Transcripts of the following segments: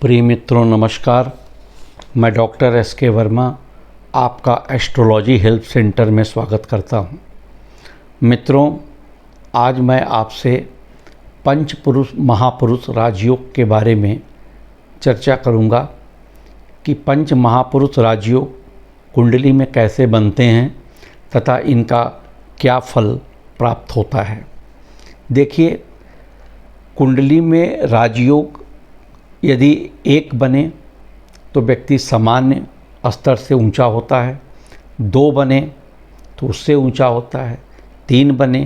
प्रिय मित्रों नमस्कार। मैं डॉक्टर एस.के. वर्मा आपका एस्ट्रोलॉजी हेल्प सेंटर में स्वागत करता हूं। मित्रों, आज मैं आपसे पंच महापुरुष राजयोग के बारे में चर्चा करूंगा कि पंच महापुरुष राजयोग कुंडली में कैसे बनते हैं तथा इनका क्या फल प्राप्त होता है। देखिए, कुंडली में राजयोग यदि एक बने तो व्यक्ति सामान्य स्तर से ऊंचा होता है, दो बने तो उससे ऊंचा होता है, तीन बने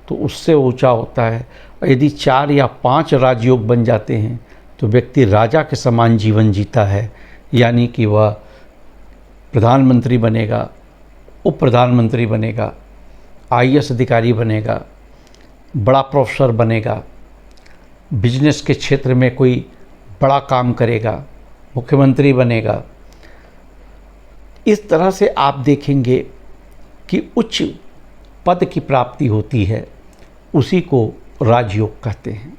तो उससे ऊंचा होता है, और यदि 4 या 5 राजयोग बन जाते हैं तो व्यक्ति राजा के समान जीवन जीता है। यानी कि वह प्रधानमंत्री बनेगा, उप प्रधानमंत्री बनेगा, IAS अधिकारी बनेगा, बड़ा प्रोफेसर बनेगा, बिजनेस के क्षेत्र में कोई बड़ा काम करेगा, मुख्यमंत्री बनेगा। इस तरह से आप देखेंगे कि उच्च पद की प्राप्ति होती है, उसी को राजयोग कहते हैं।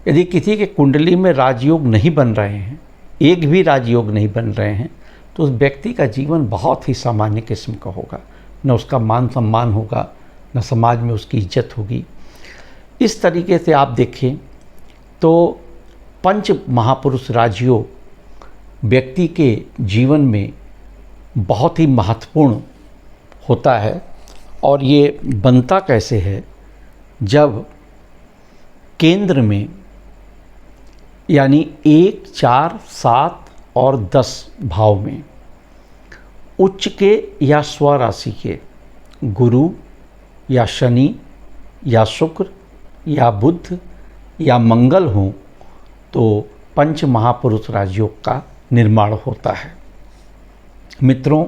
यदि किसी के कुंडली में राजयोग नहीं बन रहे हैं, एक भी राजयोग नहीं बन रहे हैं, तो उस व्यक्ति का जीवन बहुत ही सामान्य किस्म का होगा। न उसका मान सम्मान होगा, न समाज में उसकी इज्जत होगी। इस तरीके से आप देखें तो पंच महापुरुष राजयोग व्यक्ति के जीवन में बहुत ही महत्वपूर्ण होता है। और ये बनता कैसे है, जब केंद्र में यानी 1, 4, 7 और 10 भाव में उच्च के या स्वराशि के गुरु या शनि या शुक्र या बुध या मंगल हों तो पंच महापुरुष राजयोग का निर्माण होता है। मित्रों,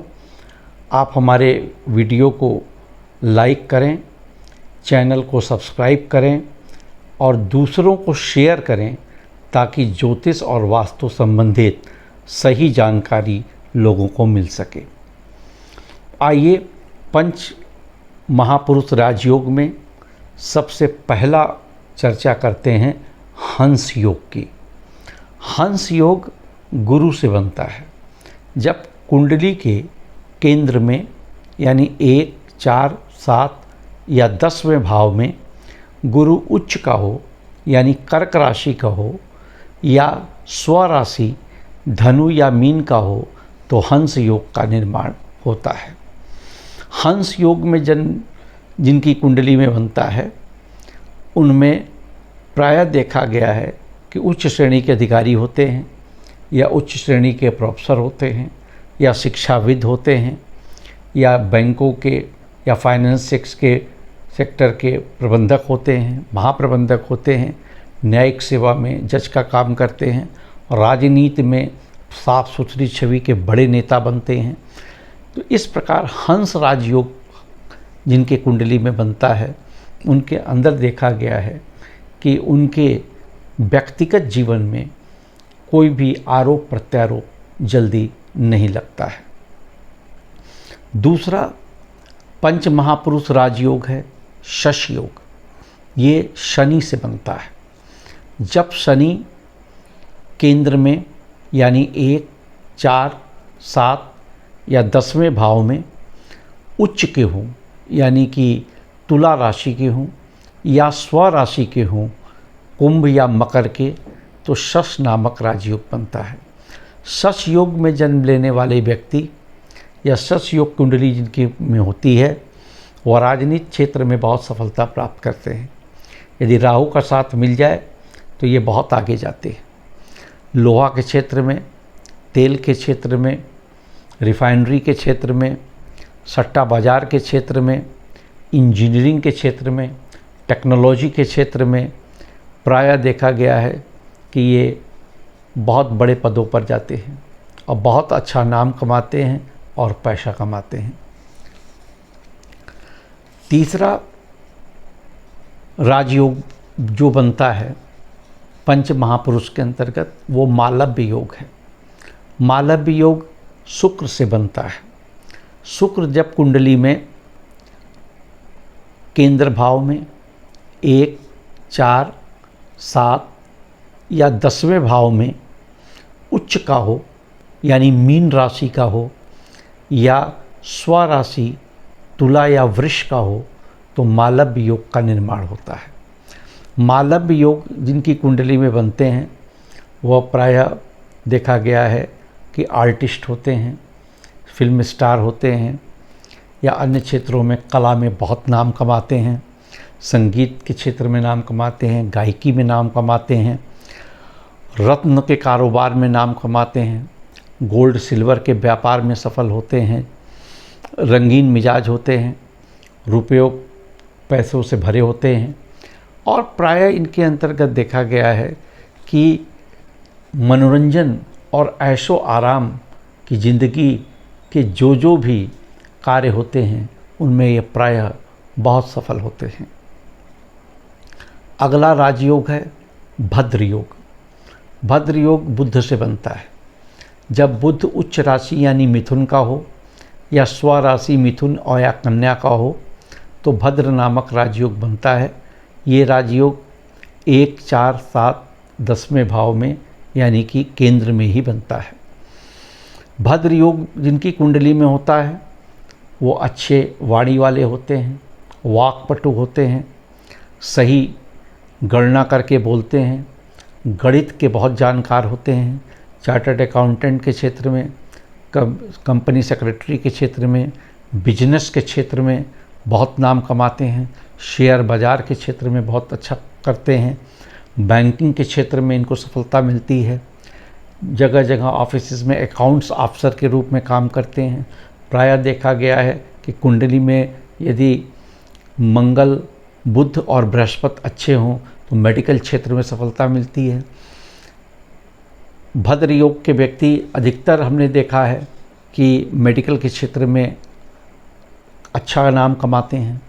आप हमारे वीडियो को लाइक करें, चैनल को सब्सक्राइब करें और दूसरों को शेयर करें ताकि ज्योतिष और वास्तु संबंधित सही जानकारी लोगों को मिल सके। आइए पंच महापुरुष राजयोग में सबसे पहला चर्चा करते हैं हंस योग की। हंस योग गुरु से बनता है। जब कुंडली के केंद्र में यानी 1, 4, 7 या 10वें भाव में गुरु उच्च का हो यानी कर्क राशि का हो या स्वराशि धनु या मीन का हो तो हंस योग का निर्माण होता है। हंस योग में जिनकी कुंडली में बनता है, उनमें प्रायः देखा गया है कि उच्च श्रेणी के अधिकारी होते हैं या उच्च श्रेणी के प्रोफेसर होते हैं या शिक्षाविद होते हैं या बैंकों के या फाइनेंस के सेक्टर के प्रबंधक होते हैं, महाप्रबंधक होते हैं, न्यायिक सेवा में जज का काम करते हैं और राजनीति में साफ सुथरी छवि के बड़े नेता बनते हैं। तो इस प्रकार हंस राजयोग जिनके कुंडली में बनता है, उनके अंदर देखा गया है कि उनके व्यक्तिगत जीवन में कोई भी आरोप प्रत्यारोप जल्दी नहीं लगता है। दूसरा पंच महापुरुष राजयोग है शश योग। ये शनि से बनता है। जब शनि केंद्र में यानी 1, 4, 7 या 10वें भाव में उच्च के हों यानी कि तुला राशि के हों या स्वराशि के हों, कुंभ या मकर के, तो शश नामक राजयोग बनता है। शश योग में जन्म लेने वाले व्यक्ति या शश योग कुंडली जिनकी में होती है, वह राजनीतिक क्षेत्र में बहुत सफलता प्राप्त करते हैं। यदि राहु का साथ मिल जाए तो ये बहुत आगे जाते हैं। लोहा के क्षेत्र में, तेल के क्षेत्र में, रिफाइनरी के क्षेत्र में, सट्टा बाज़ार के क्षेत्र में, इंजीनियरिंग के क्षेत्र में, टेक्नोलॉजी के क्षेत्र में प्रायः देखा गया है कि ये बहुत बड़े पदों पर जाते हैं और बहुत अच्छा नाम कमाते हैं और पैसा कमाते हैं। तीसरा राजयोग जो बनता है पंच महापुरुष के अंतर्गत, वो मालव्य योग है। मालव्य योग शुक्र से बनता है। शुक्र जब कुंडली में केंद्र भाव में 1, 4, 7 या 10वें भाव में उच्च का हो यानी मीन राशि का हो या स्वराशि तुला या वृष का हो तो मालव्य योग का निर्माण होता है। मालव्य योग जिनकी कुंडली में बनते हैं वह प्रायः देखा गया है कि आर्टिस्ट होते हैं, फिल्म स्टार होते हैं या अन्य क्षेत्रों में कला में बहुत नाम कमाते हैं, संगीत के क्षेत्र में नाम कमाते हैं, गायकी में नाम कमाते हैं, रत्न के कारोबार में नाम कमाते हैं, गोल्ड सिल्वर के व्यापार में सफल होते हैं, रंगीन मिजाज होते हैं, रुपयों पैसों से भरे होते हैं और प्रायः इनके अंतर्गत देखा गया है कि मनोरंजन और ऐशो आराम की ज़िंदगी के जो भी कार्य होते हैं उनमें ये प्रायः बहुत सफल होते हैं। अगला राजयोग है भद्र योग। भद्र योग बुध से बनता है। जब बुध उच्च राशि यानी मिथुन का हो या स्वराशि मिथुन और या कन्या का हो तो भद्र नामक राजयोग बनता है। ये राजयोग 1, 4, 7, 10वें भाव में यानी कि केंद्र में ही बनता है। भद्र योग जिनकी कुंडली में होता है वो अच्छे वाणी वाले होते हैं, वाक्पटु होते हैं, सही गणना करके बोलते हैं, गणित के बहुत जानकार होते हैं, चार्टर्ड अकाउंटेंट के क्षेत्र में, कंपनी सेक्रेटरी के क्षेत्र में, बिजनेस के क्षेत्र में बहुत नाम कमाते हैं, शेयर बाज़ार के क्षेत्र में बहुत अच्छा करते हैं, बैंकिंग के क्षेत्र में इनको सफलता मिलती है, जगह जगह ऑफिस में अकाउंट्स अफसर के रूप में काम करते हैं। प्रायः देखा गया है कि कुंडली में यदि मंगल, बुध और बृहस्पति अच्छे हों तो मेडिकल क्षेत्र में सफलता मिलती है। भद्र योग के व्यक्ति अधिकतर हमने देखा है कि मेडिकल के क्षेत्र में अच्छा नाम कमाते हैं।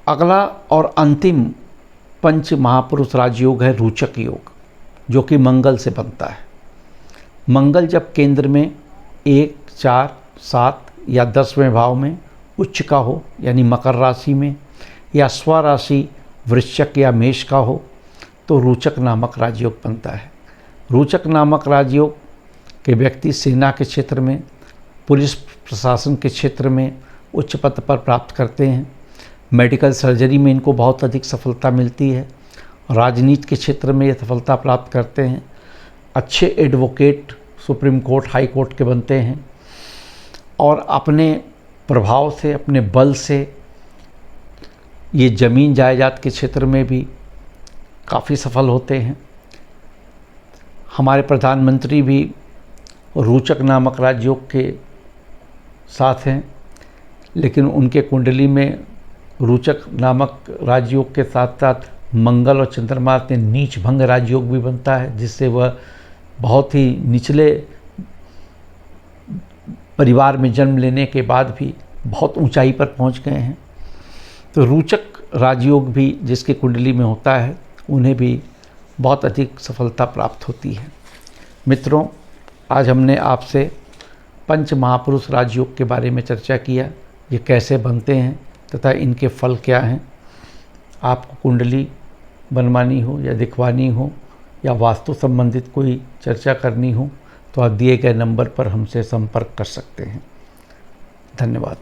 अगला और अंतिम पंच महापुरुष राजयोग है रोचक योग, जो कि मंगल से बनता है। मंगल जब केंद्र में 1, 4, 7 या 10वें भाव में उच्च का हो यानी मकर राशि में या स्वराशि वृश्चिक या मेष का हो तो रोचक नामक राजयोग बनता है। रोचक नामक राजयोग के व्यक्ति सेना के क्षेत्र में, पुलिस प्रशासन के क्षेत्र में उच्च पद पर प्राप्त करते हैं। मेडिकल सर्जरी में इनको बहुत अधिक सफलता मिलती है। राजनीति के क्षेत्र में ये सफलता प्राप्त करते हैं। अच्छे advocate supreme court, high court के बनते हैं और अपने प्रभाव से, अपने बल से ये ज़मीन जायदाद के क्षेत्र में भी काफ़ी सफल होते हैं। हमारे प्रधानमंत्री भी रोचक नामक राजयोग के साथ हैं, लेकिन उनके कुंडली में रोचक नामक राजयोग के साथ साथ मंगल और चंद्रमा से नीच भंग राजयोग भी बनता है, जिससे वह बहुत ही निचले परिवार में जन्म लेने के बाद भी बहुत ऊंचाई पर पहुंच गए हैं। तो रोचक राजयोग भी जिसकी कुंडली में होता है उन्हें भी बहुत अधिक सफलता प्राप्त होती है। मित्रों, आज हमने आपसे पंच महापुरुष राजयोग के बारे में चर्चा किया, ये कैसे बनते हैं तथा इनके फल क्या हैं। आपको कुंडली बनवानी हो या दिखवानी हो या वास्तु संबंधित कोई चर्चा करनी हो तो आप दिए गए नंबर पर हमसे संपर्क कर सकते हैं। धन्यवाद।